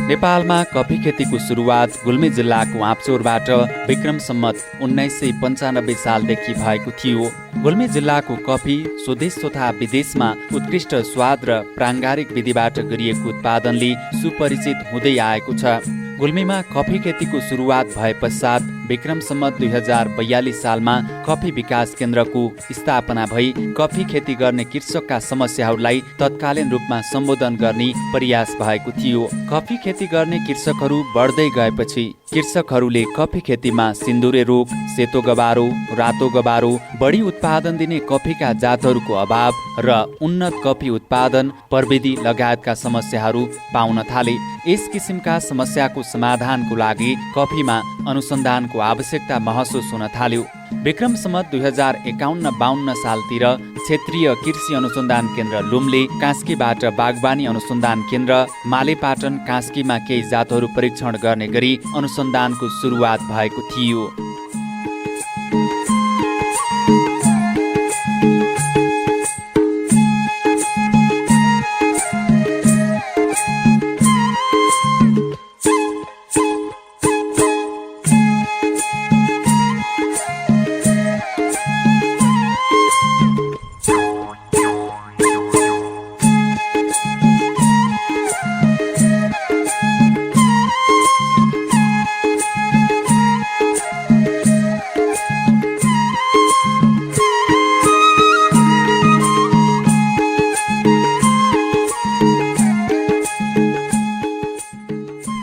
नेपालमा कफी खेतीको सुरुवात गुल्मी जिल्लाको आँपचौरबाट विक्रम सम्मत 1995 सालदेखि भएको थियो। गुल्मी जिल्लाको कफी स्वदेश तथा विदेशमा उत्कृष्ट स्वाद र प्राङ्गारिक विधिबाट गरिएको उत्पादनले सुपरिचित हुँदै आएको छ। गुल्मीमा कफी खेतीको सुरुवात भए पश्चात विक्रम सम्मत 2042 सालमा कफी विकास केन्द्रको स्थापना भई कफी खेती गर्ने कृषकका समस्याहरूलाई तत्कालीन रूपमा सम्बोधन गर्ने प्रयास भएको थियो। कफी खेती गर्ने कृषकहरू बढ्दै गएपछि कृषकहरूले कफी खेतीमा सिन्दुरे रोग, सेतो गबारो, रातो गबारो, बढी उत्पादन दिने कफीका जातहरूको अभाव र उन्नत कफी उत्पादन प्रविधि लगायतका समस्याहरू पाउन थाले। यस किसिमका समस्याको समाधानको लागि कफीमा अनुसन्धानको आवश्यकता महसुस हुन थाल्यो। विक्रम सम्मत 2051-52 सालतिर क्षेत्रीय कृषि अनुसन्धान केन्द्र लुम्ले कास्कीबाट बागवानी अनुसन्धान केन्द्र मालेपाटन कास्कीमा केही जातहरू परीक्षण गर्ने गरी अनुसन्धानको सुरुवात भएको थियो।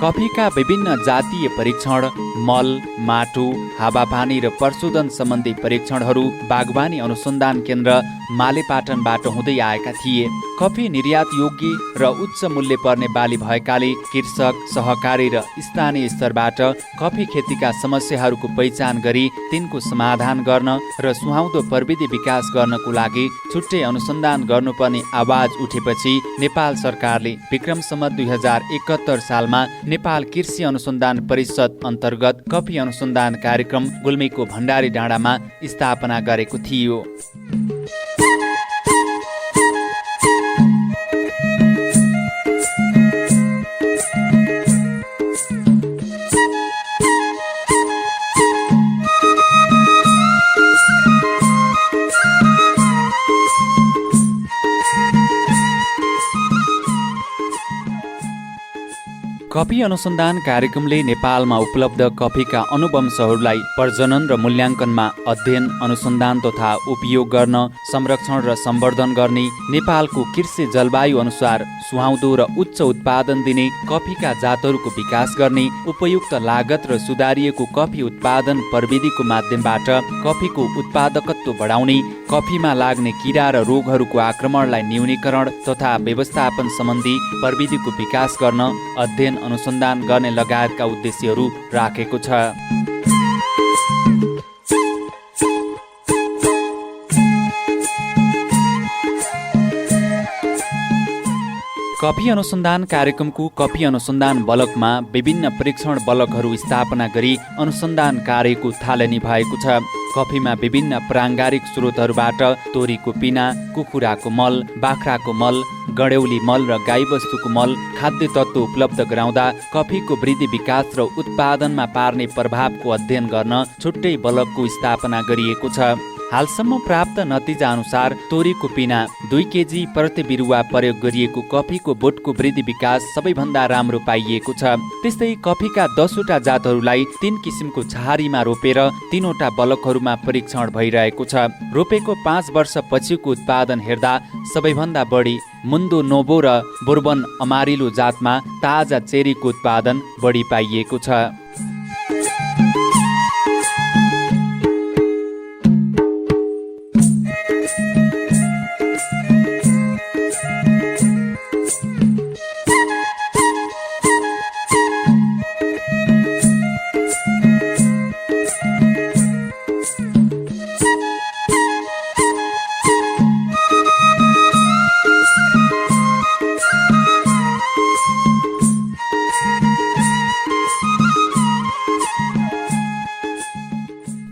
कफीका विभिन्न जातीय परीक्षण, मल, माटो, हावापानी र प्रशोधन सम्बन्धी परीक्षणहरू बागवानी अनुसन्धान केन्द्र मालेपाटनबाट हुँदै आएका थिए। कफी निर्यात योग्य र उच्च मूल्य पर्ने बाली भएकाले कृषक, सहकारी र स्थानीय स्तरबाट कफी खेतीका समस्याहरूको पहिचान गरी तिनको समाधान गर्न र सुहाउँदो प्रविधि विकास गर्नको लागि छुट्टै अनुसन्धान गर्नुपर्ने आवाज उठेपछि नेपाल सरकारले विक्रम सम्मत 2071 सालमा नेपाल कृषि अनुसन्धान परिषद अन्तर्गत कफी अनुसन्धान कार्यक्रम गुल्मीको भण्डारी डाँडामा स्थापना गरेको थियो। कफी अनुसन्धान कार्यक्रमले नेपालमा उपलब्ध कफीका अनुवंशहरूलाई प्रजनन र मूल्याङ्कनमा अध्ययन, अनुसन्धान तथा उपयोग गर्न, संरक्षण र सम्वर्धन गर्ने, नेपालको कृषि जलवायु अनुसार सुहाउँदो र उच्च उत्पादन दिने कफीका जातहरूको विकास गर्ने, उपयुक्त लागत र सुधारिएको कफी उत्पादन प्रविधिको माध्यमबाट कफीको उत्पादकत्व बढाउने, कफीमा लाग्ने किरा र रोगहरूको आक्रमणलाई न्यूनीकरण तथा व्यवस्थापन सम्बन्धी प्रविधिको विकास गर्न, अध्ययन अनुसन्धान गर्ने लगायतका उद्देश्यहरू राखेको छ। कफी अनुसन्धान कार्यक्रमको कफी अनुसन्धान बलकमा विभिन्न परीक्षण बलकहरू स्थापना गरी अनुसन्धान कार्यको थालनी भएको छ। कफीमा विभिन्न प्राङ्गारिक स्रोतहरूबाट तोरीको पिना, कुखुराको मल, बाख्राको मल, गडेउली मल र गाईबस्तुको मल खाद्य तत्त्व उपलब्ध गराउँदा कफीको वृद्धि विकास र उत्पादनमा पार्ने प्रभावको अध्ययन गर्न छुट्टै बलकको स्थापना गरिएको छ। हालसम्म प्राप्त नतिजा अनुसार तोरीको पिना 2 केजी प्रति बिरुवा प्रयोग गरिएको कफीको बोटको वृद्धि विकास सबैभन्दा राम्रो पाइएको छ। त्यस्तै कफीका 10वटा जातहरूलाई 3 किसिमको छहारीमा रोपेर 3वटा बलकहरूमा परीक्षण भइरहेको छ। रोपेको 5 वर्ष पछिको उत्पादन हेर्दा सबैभन्दा बढी मुन्दो नोबो र बोर्बन अमारिलो जातमा ताजा चेरीको उत्पादन बढी पाइएको छ।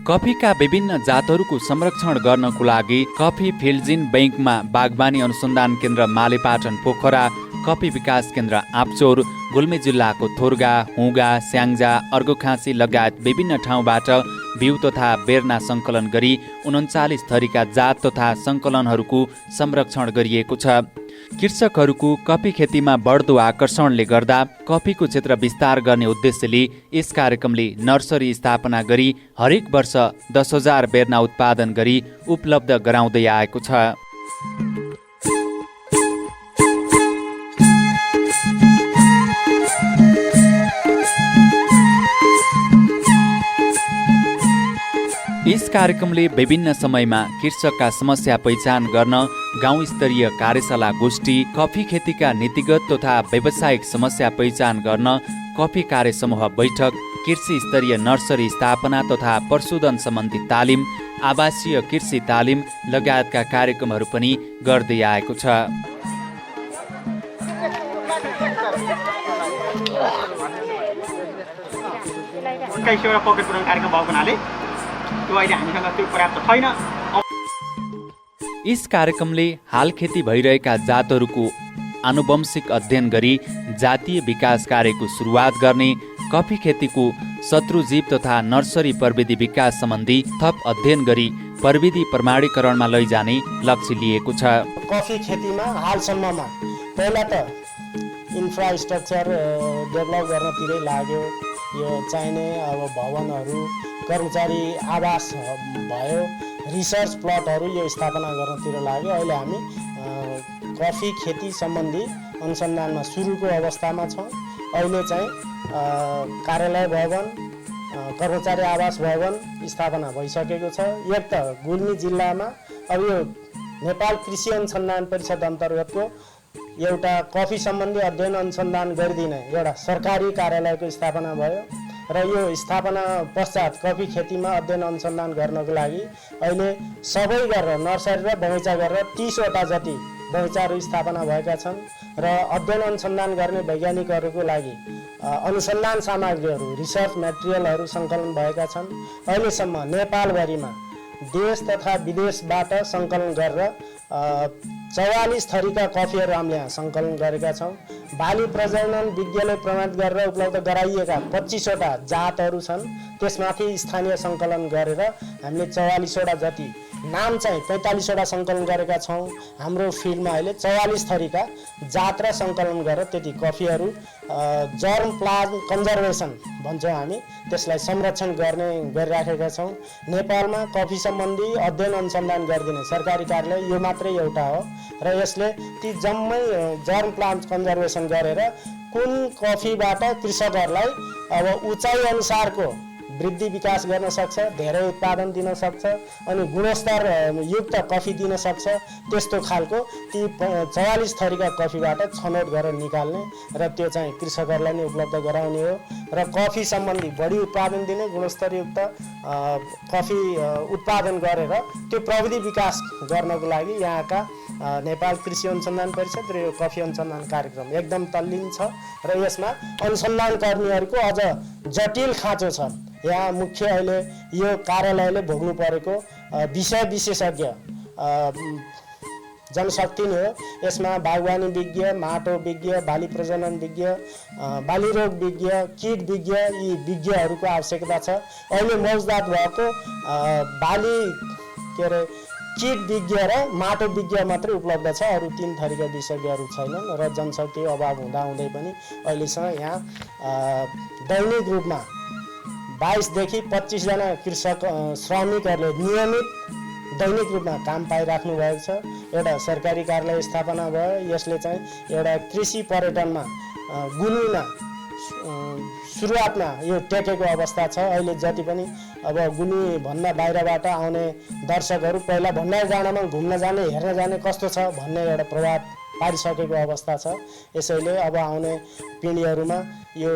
कफीका विभिन्न जातहरूको संरक्षण गर्नको लागि कफी फिल्जिन बैंकमा बागवानी अनुसन्धान केन्द्र मालेपाटन पोखरा, कफी विकास केन्द्र आँपचौर, गुल्मी जिल्लाको थोरगा, हुँगा, स्याङ्जा, अर्घोखाँची लगायत विभिन्न ठाउँबाट बिउ तथा बेर्ना सङ्कलन गरी 39 थरीका जात तथा सङ्कलनहरूको संरक्षण गरिएको छ। कृषकहरूको कफी खेतीमा बढ्दो आकर्षणले गर्दा कफीको क्षेत्र विस्तार गर्ने उद्देश्यले यस कार्यक्रमले नर्सरी स्थापना गरी हरेक वर्ष 10,000 बेर्ना उत्पादन गरी उपलब्ध गराउँदै आएको छ। यस कार्यक्रमले विभिन्न समयमा कृषकका समस्या पहिचान गर्न गाउँ स्तरीय कार्यशाला गोष्ठी, कफी खेतीका नीतिगत तथा व्यावसायिक समस्या पहिचान गर्न कफी कार्य समूह बैठक, कृषि स्तरीय नर्सरी स्थापना तथा पशुधन सम्बन्धी तालिम, आवासीय कृषि तालिम लगायतका कार्यक्रमहरू पनि गर्दै आएको छ। यस कार्यक्रमले हाल खेती भइरहेका जातहरूको आनुवंशिक अध्ययन गरी जातीय विकास कार्यको सुरुवात गर्ने, कफी खेतीको शत्रुजीव तथा नर्सरी प्रविधि विकास सम्बन्धी थप अध्ययन गरी प्रविधि प्रमाणीकरणमा लैजाने लक्ष्य लिएको छ। कफी खेतीमा हालसम्ममा पहिला त इन्फ्रास्ट्रक्चर डेभलप गर्नतिरै लाग्यो। यो चाहिने अब भवनहरू, कर्मचारी आवास भयो, रिसर्च प्लटहरू यो स्थापना गर्नतिर लाग्यो। अहिले हामी कफी खेती सम्बन्धी अनुसन्धानमा सुरुको अवस्थामा छौँ। अहिले चाहिँ कार्यालय भवन, कर्मचारी आवास भवन स्थापना भइसकेको छ। एक त गुल्मी जिल्लामा अब यो नेपाल कृषि अनुसन्धान परिषद अन्तर्गतको एउटा कफी सम्बन्धी अध्ययन अनुसन्धान गरिदिने एउटा सरकारी कार्यालयको स्थापना भयो र यो स्थापना पश्चात कफी खेतीमा अध्ययन अनुसन्धान गर्नको लागि अहिले सबै गरेर नर्सरी र बगैँचा गरेर 30 वटा जति बगैँचाहरू स्थापना भएका छन् र अध्ययन अनुसन्धान गर्ने वैज्ञानिकहरूको लागि अनुसन्धान सामग्रीहरू, रिसर्च मेटेरियलहरू सङ्कलन भएका छन्। अहिलेसम्म नेपालभरिमा देश तथा विदेशबाट सङ्कलन गरेर 44 थरीका कफीहरू हामीले यहाँ सङ्कलन गरेका छौँ। बाली प्रजनन विज्ञले प्रमाणित गरेर उपलब्ध गराइएका 25 वटा जातहरू छन्। त्यसमाथि स्थानीय सङ्कलन गरेर हामीले 44 वटा जति, नाम चाहिँ 45 वटा सङ्कलन गरेका छौँ। हाम्रो फिल्डमा अहिले 44 थरीका जात र सङ्कलन गरेर त्यति कफीहरू जर्म प्लाज्म कन्जर्भेसन भन्छौँ हामी, त्यसलाई संरक्षण गरिराखेका छौँ। नेपालमा कफी सम्बन्धी अध्ययन अनुसन्धान गरिदिने सरकारी कार्यालय यो मात्रै एउटा हो र यसले ती जम्मै जर्म प्लान्ट कन्जर्भेसन गरेर कुन कफीबाट कृषकहरूलाई अब उचाइ अनुसारको वृद्धि विकास गर्न सक्छ, धेरै उत्पादन दिन सक्छ अनि गुणस्तर युक्त कफी दिन सक्छ, त्यस्तो खालको ती 44 थरीका कफीबाट छनौट गरेर निकाल्ने र त्यो चाहिँ कृषकहरूलाई नै उपलब्ध गराउने हो र कफी सम्बन्धी बढी उत्पादन दिने, गुणस्तरयुक्त कफी उत्पादन गरेर त्यो प्रविधि विकास गर्नको लागि यहाँका नेपाल कृषि अनुसन्धान परिषद र यो कफी अनुसन्धान कार्यक्रम एकदम तल्लीन छ र यसमा अनुसन्धानकर्मीहरूको अझ जटिल खाँचो छ। यहाँ मुख्य अहिले यो कार्यालयले भोग्नु परेको विषय विशेषज्ञ जनशक्ति नै हो। यसमा बागवानी विज्ञ, माटो विज्ञ, बाली प्रजनन विज्ञ, बाली रोग विज्ञ, कीट विज्ञ, यी विज्ञहरूको आवश्यकता छ। अहिले मौजदात भएको बाली कीट विज्ञ र माटो विज्ञ मात्रै उपलब्ध छ। अरू 3 थरीका विशेषज्ञहरू छैनन् र जनशक्ति अभाव हुँदाहुँदै पनि अहिलेसम्म यहाँ दैनिक रूपमा 22 देखि 25 जना कृषक श्रमिकहरूले नियमित दैनिक रूपमा काम पाइराख्नु भएको छ। एउटा सरकारी कार्यालय स्थापना भयो। यसले चाहिँ एउटा कृषि पर्यटनमा गुल्मीमा सुरुवातमा यो टेकेको अवस्था छ। अहिले जति पनि अब गुल्मी भन्दा बाहिरबाट आउने दर्शकहरू पहिला भण्डारडाँडामा घुम्न जाने, हेर्न जाने कस्तो छ भन्ने एउटा प्रभाव पारिसकेको अवस्था छ। यसैले अब आउने पिँढीहरूमा यो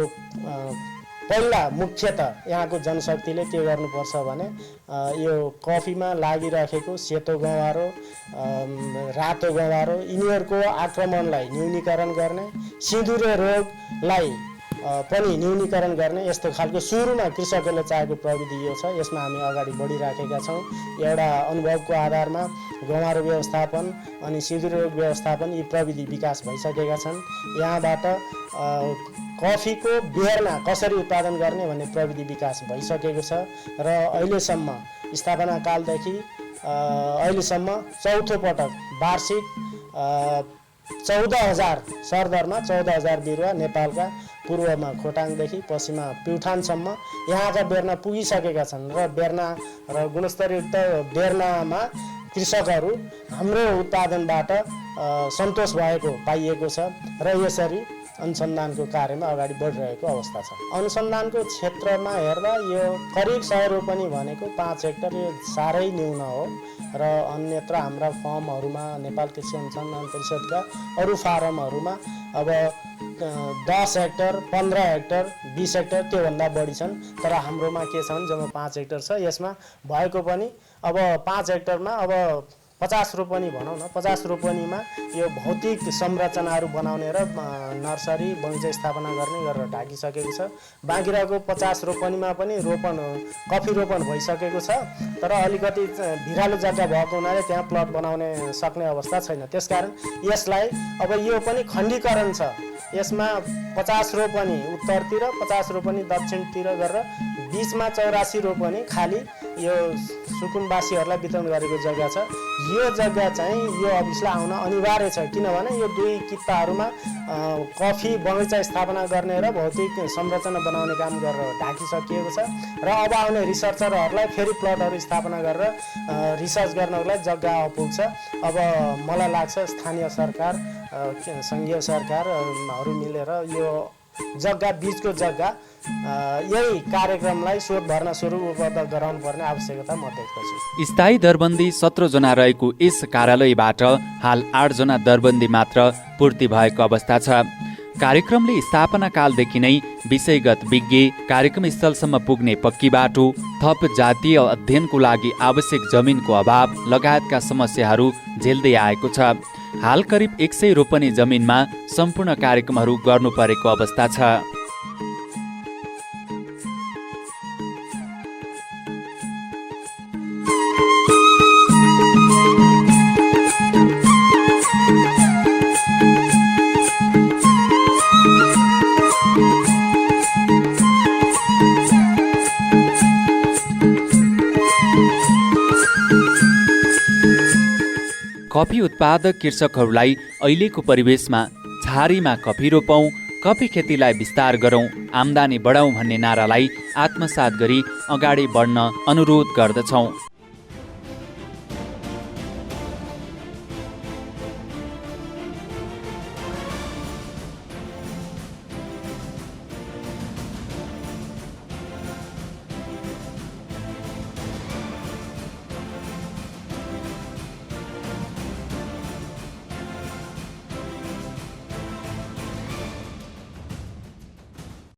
पहिला मुख्यतः यहाँको जनशक्तिले के गर्नुपर्छ भने यो कफीमा लागिरहेको सेतो गँवारो, रातो गँवारो यिनीहरूको आक्रमणलाई न्यूनीकरण गर्ने, सिँदुरे रोगलाई पनि न्यूनीकरण गर्ने यस्तो खालको सुरुमा कृषकहरूले चाहेको प्रविधि यो छ। यसमा हामी अगाडि बढिराखेका छौँ। एउटा अनुभवको आधारमा गँवारो व्यवस्थापन अनि सिँदुर रोग व्यवस्थापन यी प्रविधि विकास भइसकेका छन्। यहाँबाट कफीको बेर्ना कसरी उत्पादन गर्ने भन्ने प्रविधि विकास भइसकेको छ र अहिलेसम्म स्थापना कालदेखि अहिलेसम्म चौथो पटक वार्षिक 14,000 सरदरमा 14,000 बिरुवा नेपालका पूर्वमा खोटाङदेखि पश्चिममा प्युठानसम्म यहाँका बेर्ना पुगिसकेका छन् र बेर्ना र गुणस्तरयुक्त बेर्नामा कृषकहरू हाम्रो उत्पादनबाट सन्तोष भएको पाइएको छ र यसरी अनुसन्धानको कार्यमा अगाडि बढिरहेको अवस्था छ। अनुसन्धानको क्षेत्रमा हेर्दा यो करिब 100 रोपनी भनेको 5 हेक्टर यो साह्रै न्यून हो र अन्यत्र हाम्रा फर्महरूमा नेपाल कृषि अनुसन्धान परिषदका अरू फारमहरूमा अब 10 हेक्टर 15 हेक्टर 20 हेक्टर त्योभन्दा बढी छन्। तर हाम्रोमा के छ भने जम्मा 5 हेक्टर छ। यसमा भएको पनि अब 5 हेक्टरमा अब 50 रोपनी भनौँ न, 50 रोपनीमा यो भौतिक संरचनाहरू बनाउने र नर्सरी बगैँचा स्थापना गर्ने गरेर ढाकिसकेको छ। बाँकी रहेको 50 रोपनीमा पनि कफी रोपन भइसकेको छ। तर अलिकति भिरालो जग्गा भएको हुनाले त्यहाँ प्लट बनाउने सक्ने अवस्था छैन। त्यसकारण यसलाई अब यो पनि खण्डीकरण छ। यसमा 50 रोपनी उत्तरतिर 50 रोपनी दक्षिणतिर गरेर बीचमा 84 रोपनी खाली यो सुकुम्बासीहरूलाई वितरण गरेको जग्गा छ। यो जग्गा चाहिँ यो अफिसलाई आउन अनिवार्य छ, किनभने यो दुई कित्ताहरूमा कफी बगैँचा स्थापना गर्ने र भौतिक संरचना बनाउने काम गरेर ढाकिसकिएको छ र अब आउने रिसर्चरहरूलाई फेरि प्लटहरू स्थापना गरेर रिसर्च गर्नको लागि जग्गा अपुग्छ। अब मलाई लाग्छ स्थानीय सरकार सङ्घीय सरकारहरू मिलेर यो जग्गा बीचको जग्गा यही कार्यक्रमलाई शोध भर्ना सुरु उपलब्ध गराउनु पर्ने आवश्यकता म देख्दछु। स्थायी दरबन्दी 17 जना रहेको यस कार्यालयबाट हाल 8 जना दरबन्दी मात्र पूर्ति भएको अवस्था छ। कार्यक्रमले स्थापना कालदेखि नै विषयगत विज्ञ, कार्यक्रम स्थलसम्म पुग्ने पक्की बाटो, थप जातीय अध्ययनको लागि आवश्यक जमिनको अभाव लगायतका समस्याहरू झेल्दै आएको छ। हाल करिब 100 रोपनी जमिनमा सम्पूर्ण कार्यक्रमहरू गर्नु परेको अवस्था छ। कफी उत्पादक कृषकहरूलाई अहिलेको परिवेशमा छहारीमा कफी रोपौँ, कफी खेतीलाई विस्तार गरौँ, आम्दानी बढाउँ भन्ने नारालाई आत्मसात गरी अगाडि बढ्न अनुरोध गर्दछौँ।